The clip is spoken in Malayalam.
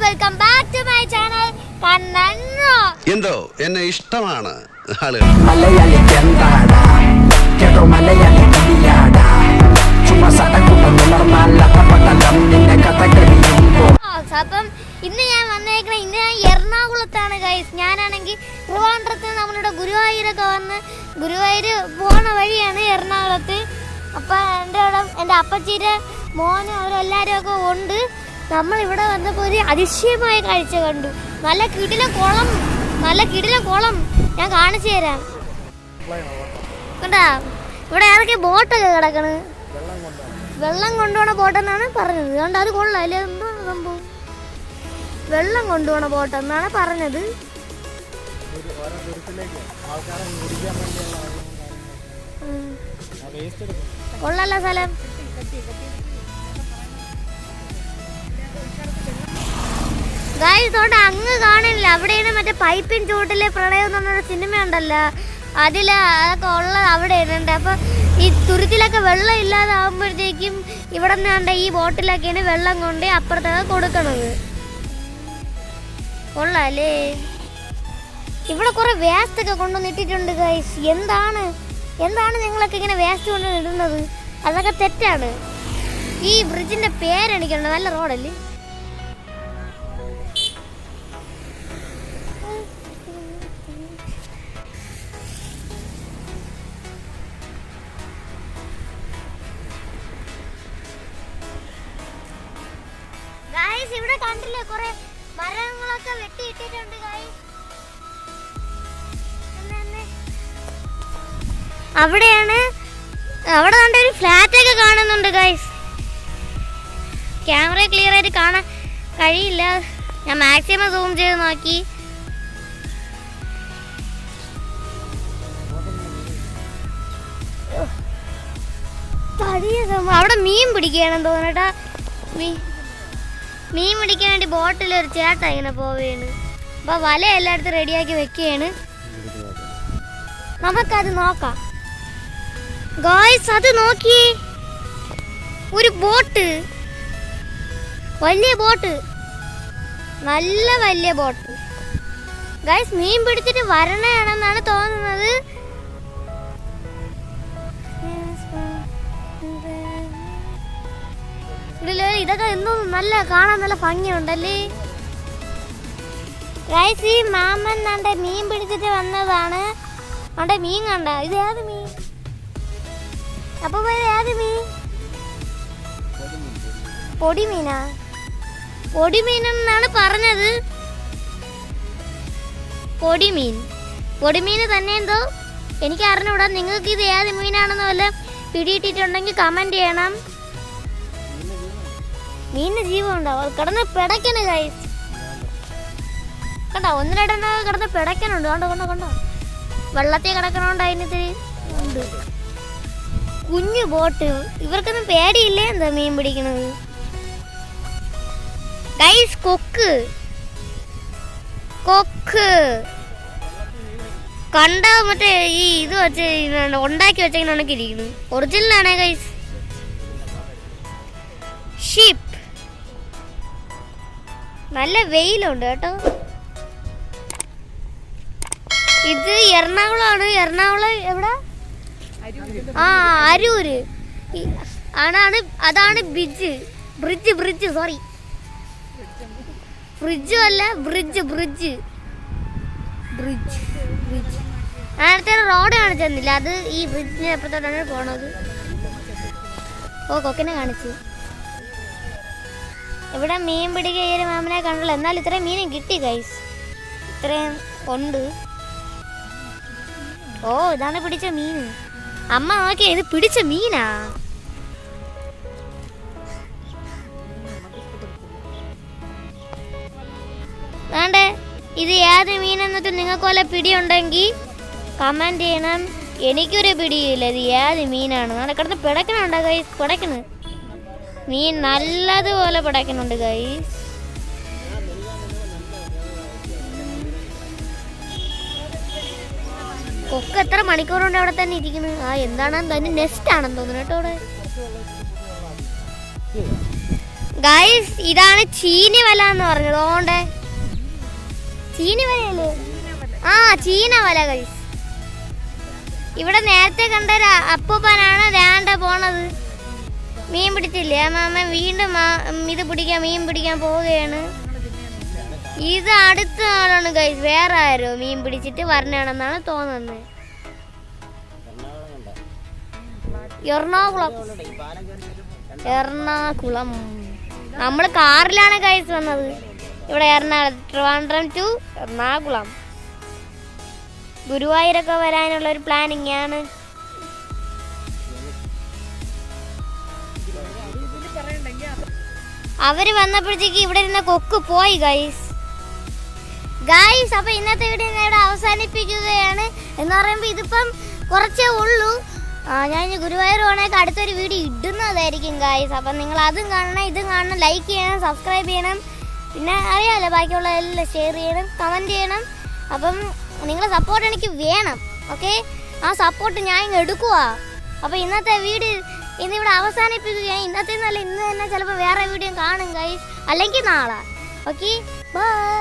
Welcome back to my channel കണ്ണന്നോ. എന്തോ എന്നെ ഇഷ്ടമാണ് അപ്പം ഇന്ന് ഞാൻ വന്നേക്കണ ഇന്ന് ഞാൻ എറണാകുളത്താണ് ഗൈസ്. ഞാനാണെങ്കിൽ ട്രിവാൻഡ്രത്ത് നമ്മളുടെ ഗുരുവായൂരൊക്കെ വന്ന് ഗുരുവായൂർ പോണ വഴിയാണ് എറണാകുളത്ത്. അപ്പം എൻ്റെ അപ്പച്ചീരെ മോനും അവരെല്ലാവരും ഒക്കെ ഉണ്ട്. നമ്മളിവിടെ വന്നപ്പോൾ ഒരു അതിശയമായ കാഴ്ച കണ്ടു. നല്ല കിടിലൻ കുളം ഞാൻ കാണിച്ചു തരാം. കണ്ടാ ഇവിടെ ഏതൊക്കെ ബോട്ടൊക്കെ കിടക്കണ്, വെള്ളം കൊണ്ടുപോണ ബോട്ടെന്നാണ് പറഞ്ഞത്. അതുകൊണ്ട് അത് കൊള്ളാം അല്ലേ, എന്താ സംഭവം, വെള്ളം കൊണ്ടുപോണ ബോട്ടെന്നാണ് പറഞ്ഞത്. കൊള്ളല്ല സ്ഥലം. ഗായ്സ് അങ്ങ് കാണില്ല, അവിടെയാണ് മറ്റേ പൈപ്പിൻ ചൂട്ടിലെ പ്രളയം എന്ന് പറഞ്ഞൊരു സിനിമ ഉണ്ടല്ലോ, അതിൽ അതൊക്കെ ഉള്ളത് അവിടെയാണ്. അപ്പൊ ഈ തുരുത്തിലൊക്കെ വെള്ളം ഇല്ലാതാവുമ്പോഴത്തേക്കും ഇവിടെ നിന്നാണ്ട് ഈ ബോട്ടിലൊക്കെയാണ് വെള്ളം കൊണ്ട് അപ്പുറത്തൊക്കെ കൊടുക്കണത്. കൊള്ളാല്ലേ. ഇവിടെ കുറെ വേസ്റ്റ് ഒക്കെ കൊണ്ടുവന്നിട്ടിട്ടുണ്ട് ഗൈസ്. എന്താണ് നിങ്ങളൊക്കെ ഇങ്ങനെ വേസ്റ്റ് കൊണ്ട് ഇടുന്നത്? അതൊക്കെ തെറ്റാണ്. ഈ ബ്രിഡ്ജിന്റെ പേരെനിക്കുണ്ട്, നല്ല റോഡല്ലേ. ഗൈസ് ഇവിടെ കണ്ടില്ലേ കുറെ മരങ്ങളൊക്കെ വെട്ടിയിട്ടിട്ടുണ്ട് ഗൈസ്. അവിടെ കണ്ടൊരു ഫ്ലാറ്റ് ഒക്കെ കാണുന്നുണ്ട് ഗൈസ്. ക്യാമറ ക്ലിയർ ആയിട്ട് കാണാൻ കഴിയില്ല, ഞാൻ മാക്സിമം സൂം ചെയ്ത് നോക്കി. അവിടെ മീൻ പിടിക്കുകയാണെന്ന് തോന്നട്ടാ. മീൻ പിടിക്കാൻ വേണ്ടി ബോട്ടിൽ ഒരു ചേട്ട ഇങ്ങനെ പോവുകയാണ്. അപ്പൊ വല എല്ലായിടത്തും റെഡിയാക്കി വെക്കുകയാണ്. നമുക്കത് നോക്കാം ഗായ്സ്. അത് നോക്കി, ഒരു ബോട്ട്, വലിയ ബോട്ട്, നല്ല വലിയ ബോട്ട് ഗായ്സ്. മീൻ പിടിച്ചിട്ട് വരണയാണെന്നാണ് തോന്നുന്നത്. ഇതൊക്കെ എന്നും നല്ല കാണാൻ നല്ല ഭംഗിയുണ്ടല്ലേ ഗൈസ്. ഈ മാമൻ കണ്ട മീൻ പിടിച്ചിട്ട് വന്നതാണ്. അവിടെ മീൻ കണ്ട, ഇത് ഏത് മീൻ? അപ്പൊ ഏത് മീൻ? പൊടിമീൻ എന്നാണ് പറഞ്ഞത്. പൊടിമീൻ തന്നെ എന്തോ എനിക്ക് അറിഞ്ഞൂടാ. നിങ്ങൾക്ക് ഇത് ഏത് മീനാണെന്ന് വല്ല പിടിയിട്ടിട്ടുണ്ടെങ്കിൽ കമന്റ് ചെയ്യണം. മീനിന് ജീവൻ ഉണ്ടാവും, കിടന്ന് പിടയ്ക്കണ് ഗൈസ്. കണ്ടോ, ഒന്നിരണ്ടെണ്ണ കിടന്ന് പിടയ്ക്കണുണ്ട്. കണ്ടോ വെള്ളത്തിൽ കിടക്കണോണ്ട് അതിനിത്തിരി ഉണ്ട്. കുഞ്ഞു ബോട്ട്, ഇവർക്കൊന്നും പേടിയില്ലേ എന്താ മീൻ പിടിക്കണത് ഗൈസ്? കൊക്ക് കണ്ട മറ്റേ ഈ ഇത് വെച്ച് ഉണ്ടാക്കി വെച്ചെങ്കിലൊക്കെ ഇരിക്കുന്നു. ഒറിജിനലാണേ ഗൈസ്. ഷിപ്പ്, നല്ല വെയിലുണ്ട് കേട്ടോ. ഇത് എറണാകുളമാണ്. എറണാകുളം എവിടെ? അരൂര് അതാണ് ബ്രിഡ്ജ് സോറി, ഫ്രിഡ്ജും അല്ല, ബ്രിഡ്ജ്. നേരത്തെ റോഡ് കാണിച്ചിരുന്നില്ല, അത് ഈ ബ്രിഡ്ജിന് എപ്പുറത്തോട്ടാണ് പോണത്. കൊക്കിനെ കാണിച്ചു. ഇവിടെ മീൻ പിടിക്കുക മാമനെ കണ്ടല്ലോ. എന്നാൽ ഇത്രയും മീനും കിട്ടി ഗൈസ്, ഇത്രയും ഉണ്ട്. ഇതാണ് പിടിച്ച മീൻ. അമ്മ നോക്കിയാ, ഇത് പിടിച്ച മീനാ. വേണ്ടേ, ഇത് ഏത് മീൻ എന്നിട്ട് നിങ്ങൾക്ക് വല്ല പിടിയുണ്ടെങ്കിൽ കമന്റ് ചെയ്യണം. എനിക്കൊരു പിടിയില്ല, ഇത് ഏത് മീനാണ്. നാളെ കിടന്ന് പിടക്കണുണ്ടോ ഗൈസ്? പിടക്കണ് മീൻ നല്ലതുപോലെ പിടക്കുന്നുണ്ട് ഗൈസ്. കൊക്ക് എത്ര മണിക്കൂറുണ്ട് അവിടെ തന്നെ ഇരിക്കുന്നു. എന്താണ് തന്നെ നെസ്റ്റ് ആണെന്ന് തോന്നുന്നു കേട്ടോ. അവിടെ ഗൈസ് ഇതാണ് ചീനി വല എന്ന് പറഞ്ഞത്. അതുകൊണ്ട് ചീനി വലയല്ലേ? ആ ചീന വല ഗൈസ്. ഇവിടെ നേരത്തെ കണ്ട അപ്പൂപ്പനാണ് വേണ്ട പോണത്. മീൻ പിടിച്ചില്ലേ മാമ? വീണ്ടും ഇത് പിടിക്കാൻ മീൻ പിടിക്കാൻ പോവുകയാണ്. ഇത് അടുത്ത ആളാണ് ഗൈസ്. വേറെ ആരോ മീൻ പിടിച്ചിട്ട് വരണാണെന്നാണ് തോന്നുന്നത്. എറണാകുളം നമ്മൾ കാറിലാണ് ഗൈസ് വന്നത്. ഇവിടെ എറണാകുളം, ട്രിവാൻഡ്രം ടു എറണാകുളം. ഗുരുവായൂരൊക്കെ വരാനുള്ള ഒരു പ്ലാനിങ് ആണ്. അവര് വന്നപ്പോഴത്തേക്ക് ഇവിടെ ഇരുന്ന കൊക്ക് പോയി ഗൈസ്. അപ്പൊ ഇന്നത്തെ വീഡിയോ ഇവിടെ അവസാനിപ്പിക്കുകയാണ്. എന്ന് പറയുമ്പോൾ ഇതിപ്പം കുറച്ചേ ഉള്ളൂ. ഞാൻ ഇനി ഗുരുവായൂർ പോണേക്ക് അടുത്തൊരു വീഡിയോ ഇടുന്നതായിരിക്കും ഗൈസ്. അപ്പം നിങ്ങൾ അതും കാണണം, ഇതും കാണണം, ലൈക്ക് ചെയ്യണം, സബ്സ്ക്രൈബ് ചെയ്യണം. പിന്നെ അറിയാമല്ലോ ബാക്കിയുള്ള എല്ലാം ഷെയർ ചെയ്യണം, കമൻറ്റ് ചെയ്യണം. അപ്പം നിങ്ങളെ സപ്പോർട്ട് എനിക്ക് വേണം. ഓക്കെ, ആ സപ്പോർട്ട് ഞാൻ ഇങ്ങ് എടുക്കുക. അപ്പോൾ ഇന്നത്തെ വീഡിയോ ഇന്നിവിടെ അവസാനിപ്പിക്കുകയാണ്. ഇന്നത്തെ നല്ല ഇന്ന് തന്നെ ചിലപ്പോൾ വേറെ വീഡിയോ കാണും ഗൈസ്, അല്ലെങ്കിൽ നാളെ. Okay, by.